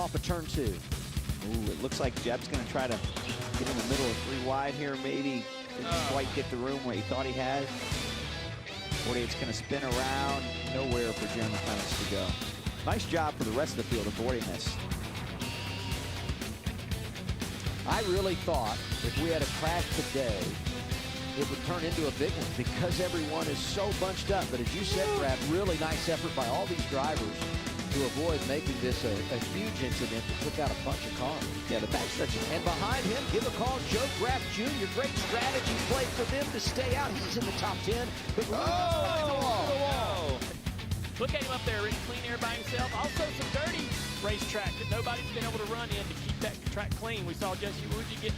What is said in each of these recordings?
off of turn 2. Ooh, it looks like Jeb's going to try to get in the middle of 3 wide here. Maybe didn't quite get the room where he thought he had. 48's going to spin around. Nowhere for Jeremy Clements to go. Nice job for the rest of the field avoiding this. I really thought if we had a crash today, it would turn into a big one because everyone is so bunched up. But as you said, Brad, really nice effort by all these drivers to avoid making this a huge incident that took out a bunch of cars. Yeah, the backstretch. And behind him, give a call, Joe Graff Jr. Great strategy play for them to stay out. He's in the top 10. But Look at him up there, Rick, clean air by himself. Also some dirty racetrack that nobody's been able to run in to keep that track clean. We saw Jesse Woody get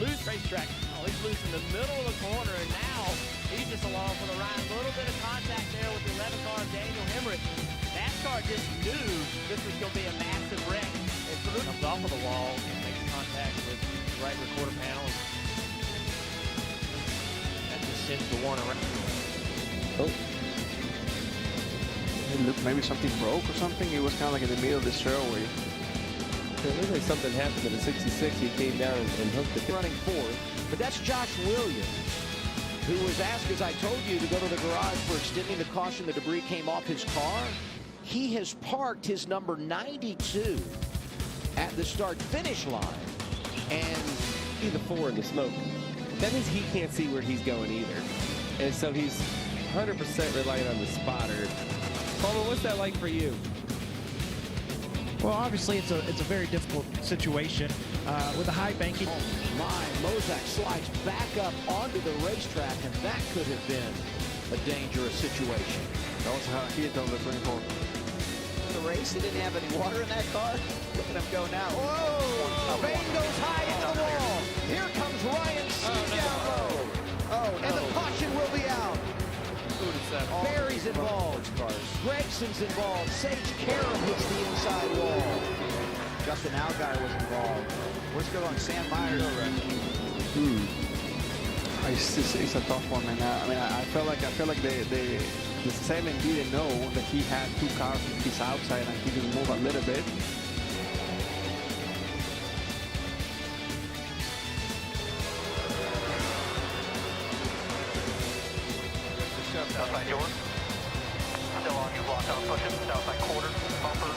loose racetrack. Oh, he's loose in the middle of the corner, and now he's just along for the ride. A little bit of contact there with the 11 car of Daniel Hemrick. NASCAR just knew this was going to be a massive wreck. It comes off of the wall and makes contact with the right rear quarter panel. That just sends the one around. Oh. It looked maybe something broke or something. It was kind of like in the middle of the straightaway. It looked like something happened to the 66. He came down and hooked it. Running forward. But that's Josh Williams, who was asked, as I told you, to go to the garage for extending the caution. The debris came off his car. He has parked his number 92 at the start-finish line. And See the 4 in the smoke. That means he can't see where he's going either. And so he's 100% relying on the spotter. Coleman, what's that like for you? Well, obviously it's a very difficult situation with a high banking. oh my, Mozak slides back up onto the racetrack, and that could have been a dangerous situation. That was how he hit on the 24. The race, he didn't have any water in that car. Look at him go now. Whoa! Bane goes high into the wall. Here comes Ryan Sieg down low. Oh, no. And the caution will be out. Barry's involved. Gregson's involved. Sage Karam hits the inside wall. Justin Allgaier was involved. We're still on Sam Myers. It's a tough one, man. I mean, I felt like the 7 didn't know that he had 2 cars on his outside and he just moved a little bit. Outside yours. Still on you, block out, push it. Outside quarter, bumper.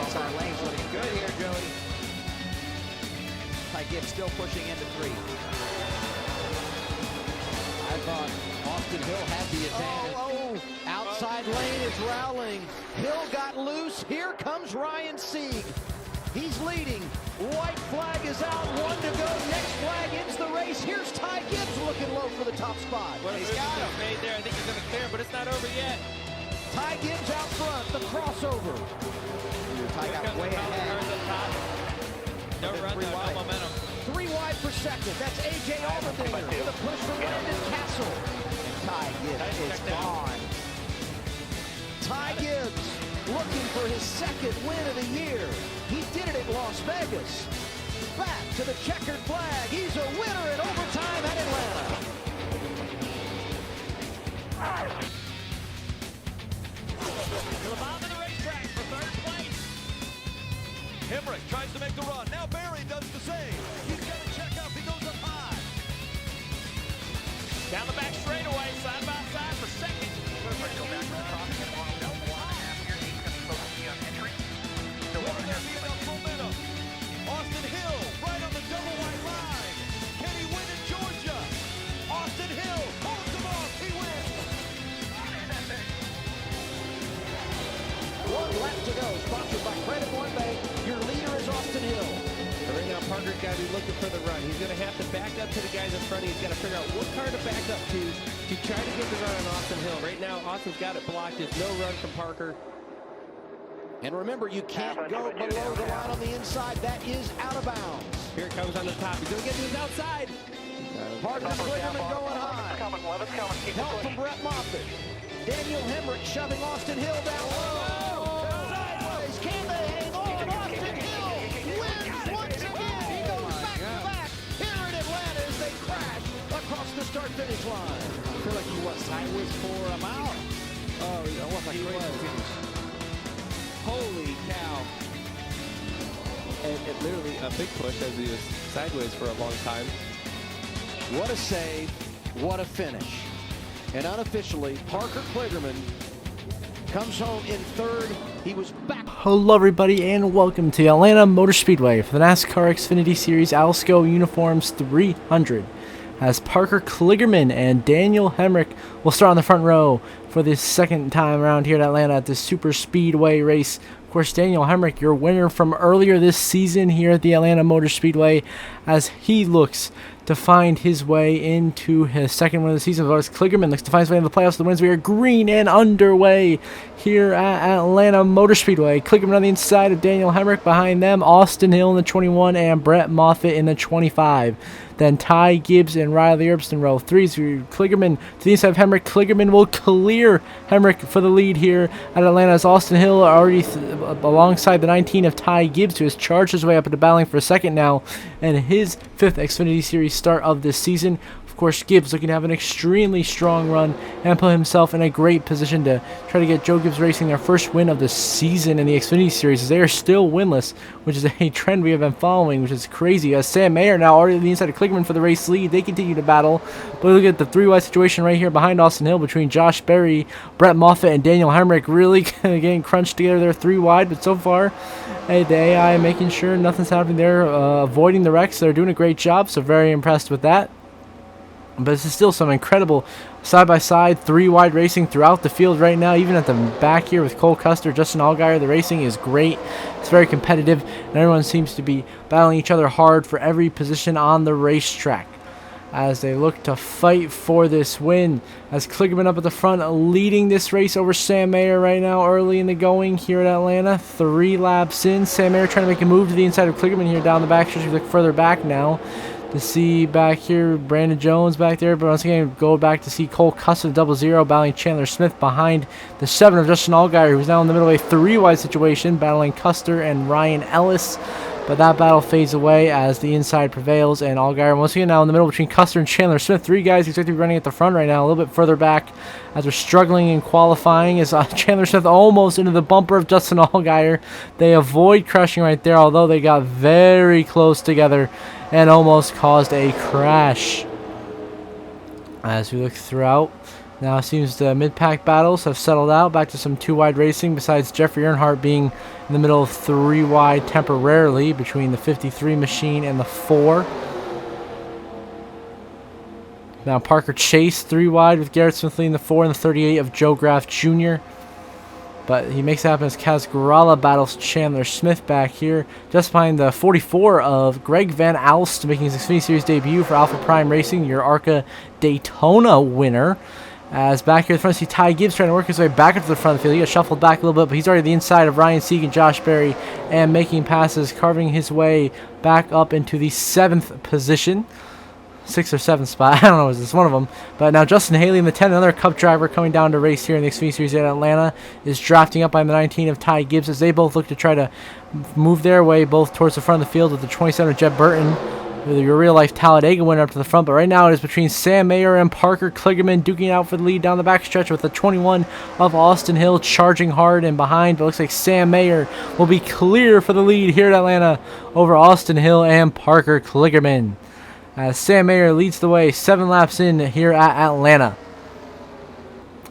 Inside lane's looking good here, Joey. Ty Gibbs still pushing into 3. I thought Austin Hill had the advantage. Outside lane is Rowling. Hill got loose. Here comes Ryan Sieg. He's leading. White flag is out. 1 to go. Next flag ends the race. Here's Ty Gibbs looking low for the top spot. He's got him. Made there. I think he's going to clear, but it's not over yet. Ty Gibbs out front. The crossover. Ty got way ahead. No run, no momentum. 3 wide per second. That's A.J. Allmendinger with a push from Landon Castle. And Ty Gibbs is gone. Ty Gibbs looking for his 2nd win of the year. He did it at Las Vegas. Back to the checkered flag. He's a winner in overtime at Atlanta. To the bottom of the racetrack for 3rd place. Hemrick tries to make the run. Now Barry does the same. He's got to check up. He goes up high. Down the back straightaway, side by side for 2nd. Austin Hill right on the double white line. Can he win in Georgia? Austin Hill holds him off. He wins. 1 lap to go. Sponsored by Credit One Bank. Your leader is Austin Hill. Right now, Parker's got to be looking for the run. He's going to have to back up to the guys in front. He's got to figure out what car to back up to try to get the run on Austin Hill. Right now, Austin's got it blocked. There's no run from Parker. And remember, you can't go below the line on the inside. That is out of bounds. Here it comes on the top. He's going to get to his outside. Parker Kligerman going high. Help from Brett Moffitt. Daniel Hemrick shoving Austin Hill down low. Sideways. Can they hang on? Austin Hill wins once again. He goes back to back here in Atlanta as they crash across the start-finish line. I feel like he was sideways for a mile. Oh, that was a crazy finish. Holy cow. it literally a big push as he was sideways for a long time. What a save, what a finish. And unofficially, Parker Kligerman comes home in third. He was back. Hello everybody and welcome to Atlanta Motor Speedway for the NASCAR Xfinity Series Alsco Uniforms 300. As Parker Kligerman and Daniel Hemrick will start on the front row for the second time around here at Atlanta at this super speedway race. Of course, Daniel Hemrick, your winner from earlier this season here at the Atlanta Motor Speedway, as he looks to find his way into his second win of the season. As Kligerman looks to find his way into the playoffs. The wins, we are green and underway here at Atlanta Motor Speedway. Kligerman on the inside of Daniel Hemrick. Behind them, Austin Hill in the 21 and Brett Moffitt in the 25. Then Ty Gibbs and Riley Herbst in row 3. So Kligerman to the inside of Hemrick. Kligerman will clear Hemrick for the lead here at Atlanta, as Austin Hill already alongside the 19 of Ty Gibbs, who has charged his way up into battling for a second now, and his 5th Xfinity Series start of this season. Of course, Gibbs looking to have an extremely strong run and put himself in a great position to try to get Joe Gibbs Racing their first win of the season in the Xfinity Series, as they are still winless, which is a trend we have been following, which is crazy. As Sam Mayer now already on the inside of Kligerman for the race lead, they continue to battle. But look at the three-wide situation right here behind Austin Hill between Josh Berry, Brett Moffitt, and Daniel Hemrick, really getting crunched together. They're 3 wide, but so far, hey, the AI making sure nothing's happening there, avoiding the wrecks. They're doing a great job, so very impressed with that. But this is still some incredible side-by-side, 3-wide racing throughout the field right now. Even at the back here with Cole Custer, Justin Allgaier, the racing is great. It's very competitive, and everyone seems to be battling each other hard for every position on the racetrack as they look to fight for this win. As Kligerman up at the front, leading this race over Sam Mayer right now early in the going here at Atlanta. 3 laps in. Sam Mayer trying to make a move to the inside of Kligerman here down the back stretch. We look further back now to see back here Brandon Jones back there, but once again go back to see Cole Custer 00 battling Chandler Smith behind the 7 of Justin Allgaier, who's now in the middle of a 3-wide situation battling Custer and Ryan Ellis. But that battle fades away as the inside prevails, and Allgaier once again now in the middle between Custer and Chandler Smith. 3 guys expect to be running at the front right now, a little bit further back as they're struggling in qualifying, as Chandler Smith almost into the bumper of Justin Allgaier. They avoid crushing right there, although they got very close together and almost caused a crash. As we look throughout, now it seems the mid-pack battles have settled out, back to some 2-wide racing, besides Jeffrey Earnhardt being in the middle of 3-wide temporarily between the 53 machine and the 4. Now Parker Chase 3-wide with Garrett Smith leading the 4 and the 38 of Joe Graff Jr. But he makes it happen as Kaz Grala battles Chandler Smith back here, just behind the 44 of Greg Van Alst, making his Xfinity Series debut for Alpha Prime Racing, your ARCA Daytona winner. As back here at the front, see Ty Gibbs trying to work his way back into the front of the field. He got shuffled back a little bit, but he's already the inside of Ryan Sieg and Josh Berry, and making passes, carving his way back up into the 7th position. 6th or 7th spot. I don't know, it's one of them. But now Justin Haley in the 10, another Cup driver coming down to race here in the Xfinity Series at Atlanta, is drafting up by the 19 of Ty Gibbs, as they both look to try to move their way both towards the front of the field, with the 27 of Jeb Burton, your real-life Talladega winner, up to the front. But right now it is between Sam Mayer and Parker Kligerman duking out for the lead down the backstretch, with the 21 of Austin Hill charging hard and behind. But it looks like Sam Mayer will be clear for the lead here at Atlanta over Austin Hill and Parker Kligerman, as Sam Mayer leads the way 7 laps in here at Atlanta.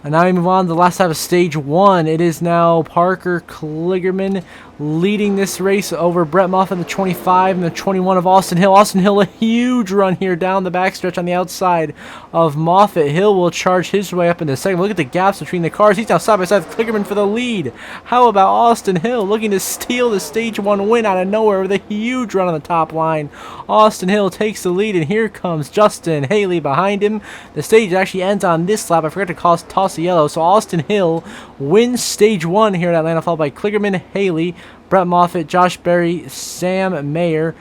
And now we move on to the last lap of stage 1. It is now Parker Kligerman leading this race over Brett Moffitt in the 25 and the 21 of Austin Hill. Austin Hill, a huge run here down the backstretch on the outside of Moffitt. Hill will charge his way up into second. Look at the gaps between the cars. He's now side by side with Kligerman for the lead. How about Austin Hill looking to steal the stage 1 win out of nowhere with a huge run on the top line? Austin Hill takes the lead, and here comes Justin Haley behind him. The stage actually ends on this lap. I forgot to toss the yellow. So Austin Hill wins stage 1 here at Atlanta, followed by Kligerman, Haley, Brett Moffitt, Josh Berry, Sam Mayer,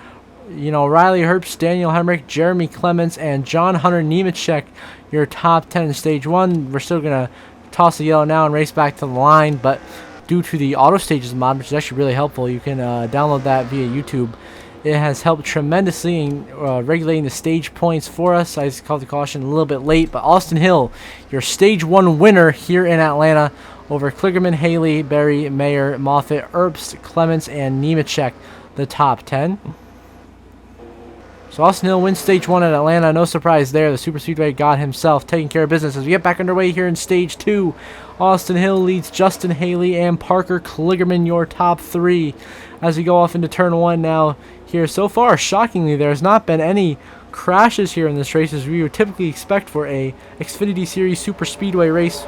Riley Herbst, Daniel Hemrick, Jeremy Clements, and John Hunter Nemechek, your top 10 in stage 1. We're still going to toss the yellow now and race back to the line, but due to the auto stages mod, which is actually really helpful, you can download that via YouTube. It has helped tremendously in regulating the stage points for us. I just called the caution a little bit late, but Austin Hill, your stage 1 winner here in Atlanta over Kligerman, Haley, Berry, Mayer, Moffitt, Herbst, Clements, and Nemechek. the top 10. So Austin Hill wins stage 1 at Atlanta. No surprise there. The Super Speedway god himself taking care of business as we get back underway here in stage 2. Austin Hill leads Justin Haley and Parker Kligerman, your top 3, as we go off into turn 1 now here. So far, shockingly, there has not been any crashes here in this race as we would typically expect for a Xfinity Series Super Speedway race.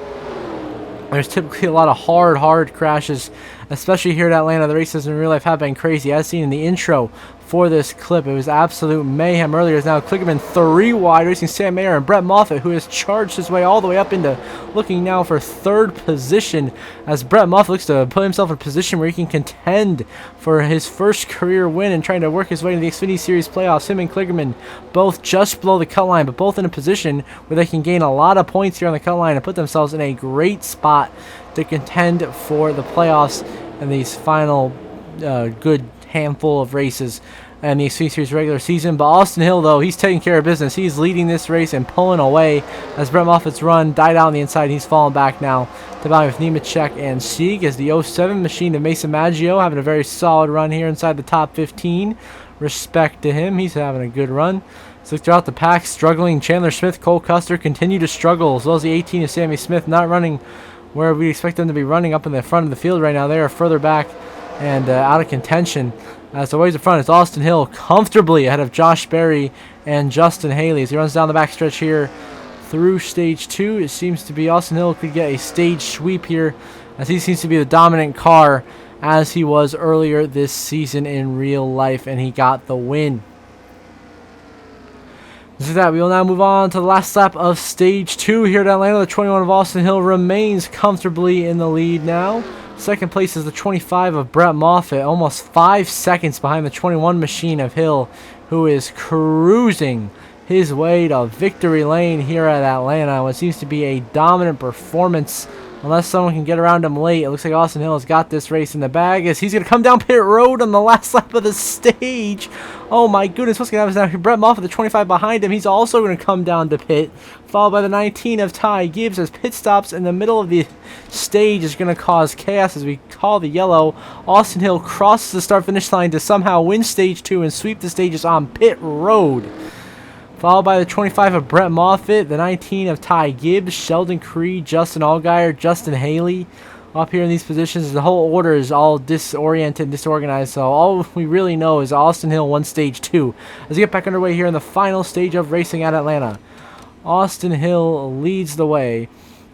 There's typically a lot of hard crashes, especially here at Atlanta. The races in real life have been crazy. As seen in the intro for this clip, it was absolute mayhem earlier. As now Kligerman 3 wide, racing Sam Mayer and Brett Moffitt, who has charged his way all the way up into looking now for 3rd position, as Brett Moffitt looks to put himself in a position where he can contend for his first career win and trying to work his way into the Xfinity Series playoffs. Him and Kligerman both just below the cut line, but both in a position where they can gain a lot of points here on the cut line and put themselves in a great spot to contend for the playoffs and these final good handful of races in the Xfinity Series regular season. But Austin Hill, though, he's taking care of business. He's leading this race and pulling away as Brett Moffitt's run died out on the inside. He's falling back now to battle with Nemechek and Sieg as the 07 machine of Mason Maggio having a very solid run here inside the top 15. Respect to him. He's having a good run. So throughout the pack, struggling. Chandler Smith, Cole Custer continue to struggle, as well as the 18 of Sammy Smith not running where we expect them to be running up in the front of the field right now. They are further back and out of contention. As the ways in front is Austin Hill comfortably ahead of Josh Berry and Justin Haley as he runs down the backstretch here through stage 2. It seems to be Austin Hill could get a stage sweep here as he seems to be the dominant car as he was earlier this season in real life, and he got the win. This is that. We will now move on to the last lap of stage 2 here at Atlanta. The 21 of Austin Hill remains comfortably in the lead now. Second place is the 25 of Brett Moffitt, almost 5 seconds behind the 21 machine of Hill, who is cruising his way to victory lane here at Atlanta. What seems to be a dominant performance, unless someone can get around him late. It looks like Austin Hill has got this race in the bag as he's going to come down pit road on the last lap of the stage. Oh my goodness, what's going to happen now? Brett Moffitt, the 25 behind him, he's also going to come down to pit, followed by the 19 of Ty Gibbs as pit stops in the middle of the stage is going to cause chaos as we call the yellow. Austin Hill crosses the start-finish line to somehow win stage 2 and sweep the stages on pit road. Followed by the 25 of Brett Moffitt, the 19 of Ty Gibbs, Sheldon Creed, Justin Allgaier, Justin Haley. Up here in these positions, the whole order is all disoriented and disorganized, so all we really know is Austin Hill won stage 2. As we get back underway here in the final stage of racing at Atlanta, Austin Hill leads the way,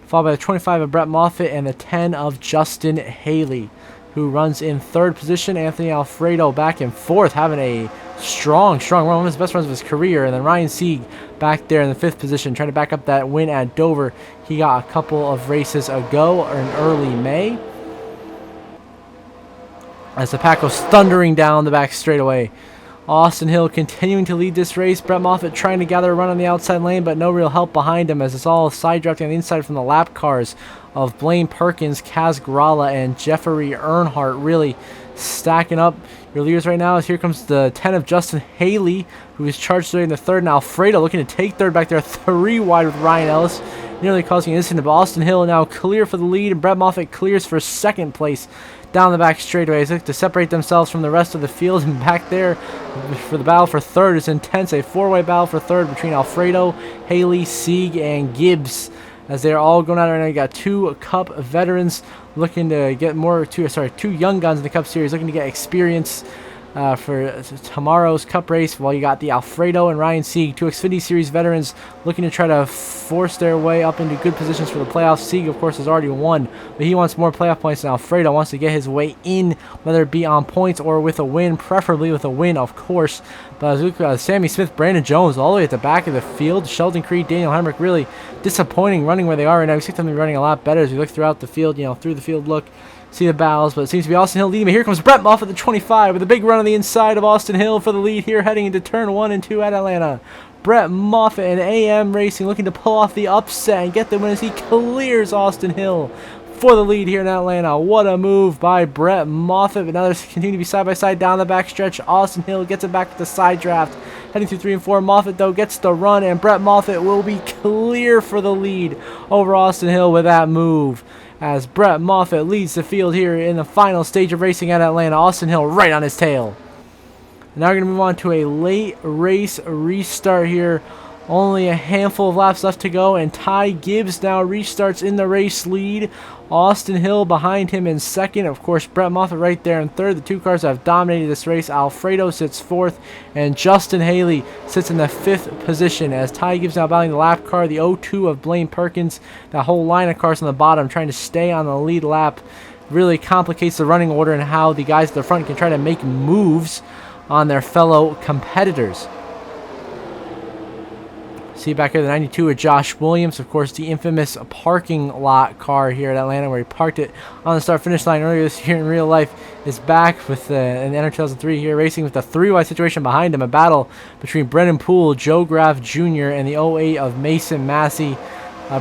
followed by the 25 of Brett Moffitt and the 10 of Justin Haley, who runs in 3rd position. Anthony Alfredo back in 4th, having a strong run, one of his best runs of his career. And then Ryan Sieg back there in the 5th position, trying to back up that win at Dover he got a couple of races ago or in early May. As the pack goes thundering down the back straightaway. Austin Hill continuing to lead this race. Brett Moffitt trying to gather a run on the outside lane, but no real help behind him as it's all side drafting on the inside from the lap cars of Blaine Perkins, Kaz Gralla, and Jeffrey Earnhardt really stacking up your leaders right now. As here comes the 10 of Justin Haley, who is charged during the 3rd, and Alfredo looking to take 3rd back there, 3 wide with Ryan Ellis, nearly causing an incident. But Austin Hill now clear for the lead, and Brett Moffitt clears for 2nd place down the back straightaways. Look to separate themselves from the rest of the field, and back there for the battle for 3rd is intense. A 4-way battle for 3rd between Alfredo, Haley, Sieg, and Gibbs, as they're all going out right now. You got 2 Cup veterans looking to get two young guns in the Cup Series looking to get experience for tomorrow's Cup race, while you got the Alfredo and Ryan Sieg, 2 Xfinity Series veterans looking to try to force their way up into good positions for the playoffs. Sieg, of course, has already won, but he wants more playoff points than Alfredo wants to get his way in, whether it be on points or with a win, preferably with a win, of course. But as we look at Sammy Smith, Brandon Jones all the way at the back of the field, Sheldon Creed, Daniel Hemrick really disappointing running where they are right now. We expect them to be running a lot better as we look throughout the field, through the field look. See the battles, but it seems to be Austin Hill leading. But here comes Brett Moffitt, the 25, with a big run on the inside of Austin Hill for the lead here, heading into turn 1 and 2 at Atlanta. Brett Moffitt and AM Racing looking to pull off the upset and get the win as he clears Austin Hill for the lead here in Atlanta. What a move by Brett Moffitt. But now they're continuing to be side by side down the backstretch. Austin Hill gets it back with the side draft. Heading through 3 and 4. Moffitt, though, gets the run, and Brett Moffitt will be clear for the lead over Austin Hill with that move, as Brett Moffitt leads the field here in the final stage of racing at Atlanta. Austin Hill right on his tail. Now we're going to move on to a late race restart here. Only a handful of laps left to go, and Ty Gibbs now restarts in the race lead. Austin Hill behind him in second. Of course, Brett Moffitt right there in third. The two cars that have dominated this race. Alfredo sits fourth, and Justin Haley sits in the fifth position as Ty Gibbs now battling the lap car. The 0-2 of Blaine Perkins. That whole line of cars on the bottom trying to stay on the lead lap really complicates the running order and how the guys at the front can try to make moves on their fellow competitors. See back here the 92 of Josh Williams, of course, the infamous parking lot car here at Atlanta where he parked it on the start-finish line earlier this year in real life, is back with an NR2003 here, racing with a three-wide situation behind him, a battle between Brendan Poole, Joe Graff Jr., and the 08 of Mason Massey.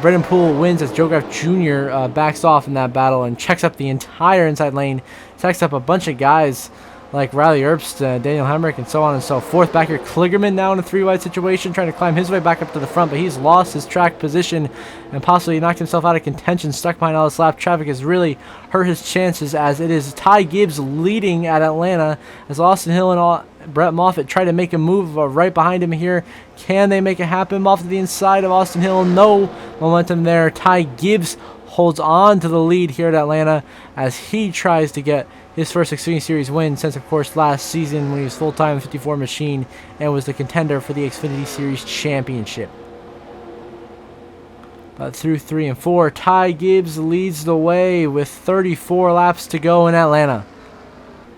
Brendan Poole wins as Joe Graff Jr. Backs off in that battle and checks up the entire inside lane, checks up a bunch of guys like Riley Erbst, Daniel Hemrick, and so on and so forth. Back here, Kligerman now in a three-wide situation, trying to climb his way back up to the front, but he's lost his track position and possibly knocked himself out of contention. Stuck behind all this lap traffic has really hurt his chances, as it is Ty Gibbs leading at Atlanta as Austin Hill and Brett Moffitt try to make a move right behind him here. Can they make it happen? Off to the inside of Austin Hill. No momentum there. Ty Gibbs holds on to the lead here at Atlanta as he tries to get his first Xfinity Series win since, of course, last season when he was full-time 54 machine and was the contender for the Xfinity Series championship. But through 3 and 4, Ty Gibbs leads the way with 34 laps to go in Atlanta.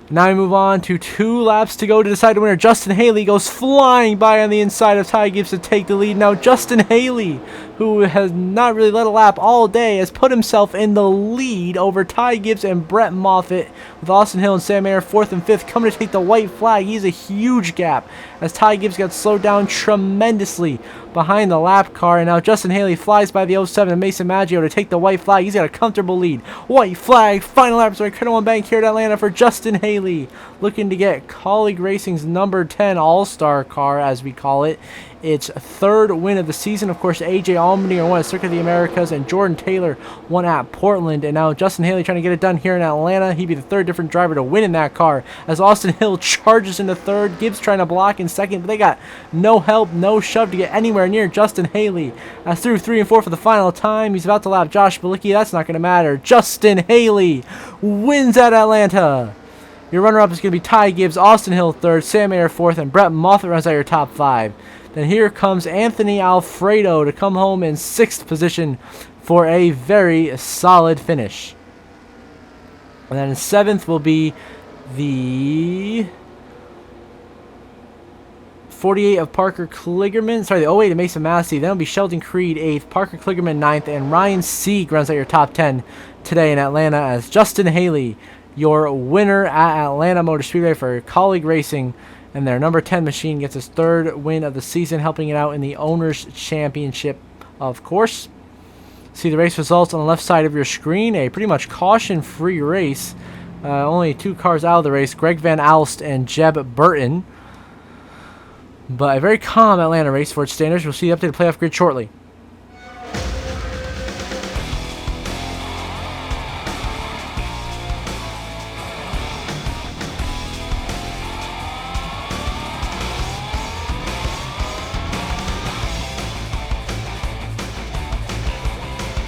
Now we move on to 2 laps to go to decide the winner. Justin Haley goes flying by on the inside of Ty Gibbs to take the lead. Now Justin Haley, who has not really led a lap all day, has put himself in the lead over Ty Gibbs and Brett Moffitt, with Austin Hill and Sam Mayer 4th and 5th coming to take the white flag. He's a huge gap as Ty Gibbs got slowed down tremendously behind the lap car, and now Justin Haley flies by the 07 of Mason Maggio to take the white flag. He's got a comfortable lead. White flag, final lap, so Colonel Bank here at Atlanta for Justin Haley, looking to get Colleague Racing's number 10 All-Star car, as we call it. Its 3rd win of the season. Of course, AJ Allmendinger won at Circuit of the Americas, and Jordan Taylor won at Portland. And now Justin Haley trying to get it done here in Atlanta. He'd be the 3rd different driver to win in that car as Austin Hill charges into 3rd. Gibbs trying to block in 2nd, but they got no help, no shove to get anywhere near Justin Haley. As through 3 and 4 for the final time, he's about to lap Josh Bilicki. That's not going to matter. Justin Haley wins at Atlanta. Your runner-up is going to be Ty Gibbs, Austin Hill 3rd, Sam Mayer 4th, and Brett Moffitt runs out your top 5. Then here comes Anthony Alfredo to come home in 6th position for a very solid finish. And then in 7th will be the 48 of Parker Kligerman. Sorry, the 08 of Mason Massey. Then it'll be Sheldon Creed 8th, Parker Kligerman 9th, and Ryan Sieg runs out your top 10 today in Atlanta as Justin Haley, your winner at Atlanta Motor Speedway for Colleague Racing. And their number 10 machine gets his 3rd win of the season, helping it out in the Owners' Championship, of course. See the race results on the left side of your screen. A pretty much caution-free race. Only 2 cars out of the race, Greg Van Alst and Jeb Burton. But a very calm Atlanta race for its standards. We'll see the updated playoff grid shortly.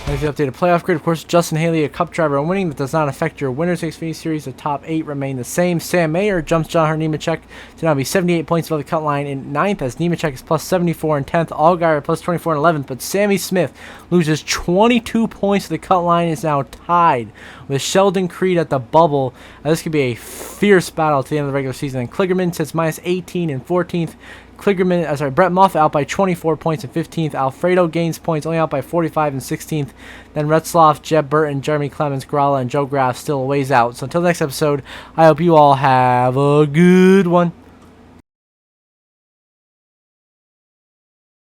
Here's the updated playoff grid. Of course, Justin Haley, a Cup driver, and winning. That does not affect your winners Xfinity Series. The top 8 remain the same. Sam Mayer jumps John Nemechek to now be 78 points above the cut line in 9th, as Nemechek is plus 74 in 10th. Allgaier plus 24 in 11th, but Sammy Smith loses 22 points to the cut line, is now tied with Sheldon Creed at the bubble. This could be a fierce battle to the end of the regular season. And Kligerman sits minus 18 in 14th. Brett Moffitt out by 24 points in 15th. Alfredo gains points, only out by 45 in 16th. Then Retzloff, Jeb Burton, Jeremy Clemens, Gralla, and Joe Graff still a ways out. So until the next episode, I hope you all have a good one.